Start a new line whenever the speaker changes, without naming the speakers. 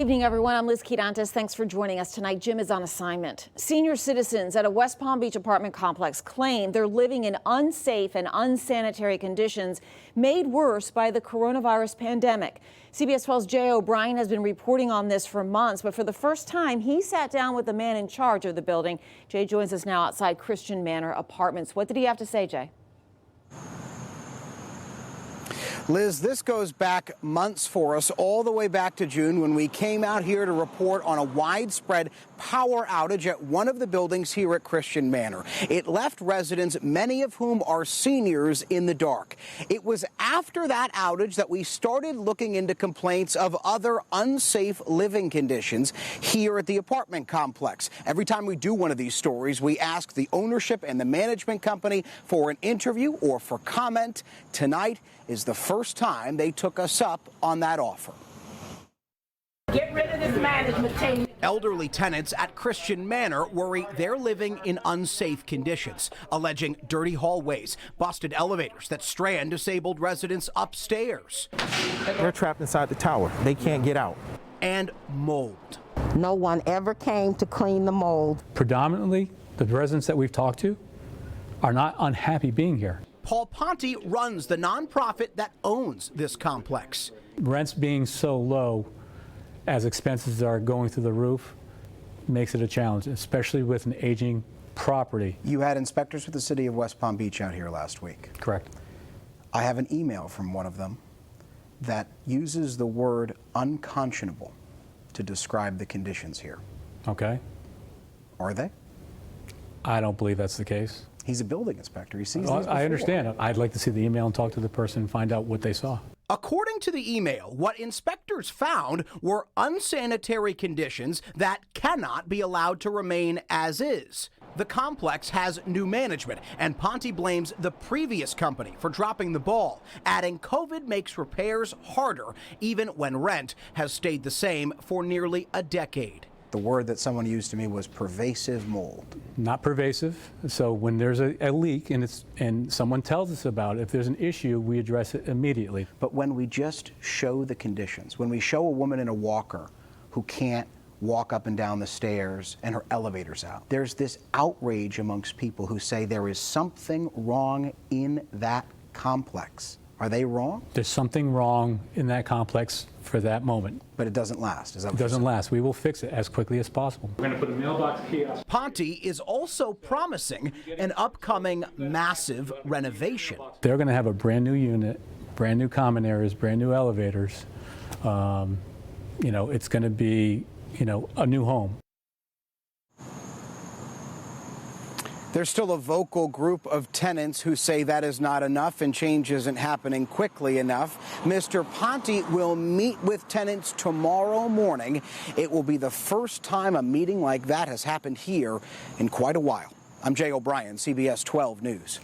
Evening, everyone. I'm Liz Quirantes. Thanks for joining us tonight. Jim is on assignment. Senior citizens at a West Palm Beach apartment complex claim they're living in unsafe and unsanitary conditions made worse by the coronavirus pandemic. CBS 12's Jay O'Brien has been reporting on this for months, but for the first time, he sat down with the man in charge of the building. Jay joins us now outside Christian Manor Apartments. What did he have to say, Jay?
Liz, this goes back months for us, all the way back to June when we came out here to report on a widespread power outage at one of the buildings here at Christian Manor. It left residents, many of whom are seniors, in the dark. It was after that outage that we started looking into complaints of other unsafe living conditions here at the apartment complex. Every time we do one of these stories, we ask the ownership and the management company for an interview or for comment. Tonight is the first time they took us up on that offer.
Get rid of this management team.
Elderly tenants at Christian Manor worry they're living in unsafe conditions, alleging dirty hallways, busted elevators that strand disabled residents upstairs.
They're trapped inside the tower. They can't get out.
And mold.
No one ever came to clean the mold.
Predominantly, the residents that we've talked to are not unhappy being here.
Paul Ponte runs the nonprofit that owns this complex.
Rents being so low as expenses are going through the roof makes it a challenge, especially with an aging property.
You had inspectors with the city of West Palm Beach out here last week.
Correct.
I have an email from one of them that uses the word unconscionable to describe the conditions here.
Okay.
Are they?
I don't believe that's the case.
He's a building inspector. He sees these before.
I understand. I'd like to see the email and talk to the person and find out what they saw.
According to the email, what inspectors found were unsanitary conditions that cannot be allowed to remain as is. The complex has new management, and Ponte blames the previous company for dropping the ball, adding COVID makes repairs harder, even when rent has stayed the same for nearly a decade. The word that someone used to me was pervasive mold.
Not pervasive. So when there's a leak and someone tells us about it, if there's an issue, we address it immediately.
But when we just show the conditions, when we show a woman in a walker who can't walk up and down the stairs and her elevator's out, there's this outrage amongst people who say there is something wrong in that complex. Are they wrong?
There's something wrong in that complex for that moment.
But it doesn't last, is that what
It doesn't last. We will fix it as quickly as possible.
We're going to put a mailbox kiosk.
Ponte is also promising an upcoming massive renovation.
They're going to have a brand new unit, brand new common areas, brand new elevators. It's going to be, a new home. There's still a vocal group of tenants who say that is not enough and change isn't happening quickly enough. Mr. Ponte will meet with tenants tomorrow morning. It will be the first time a meeting like that has happened here in quite a while. I'm Jay O'Brien, CBS 12 News.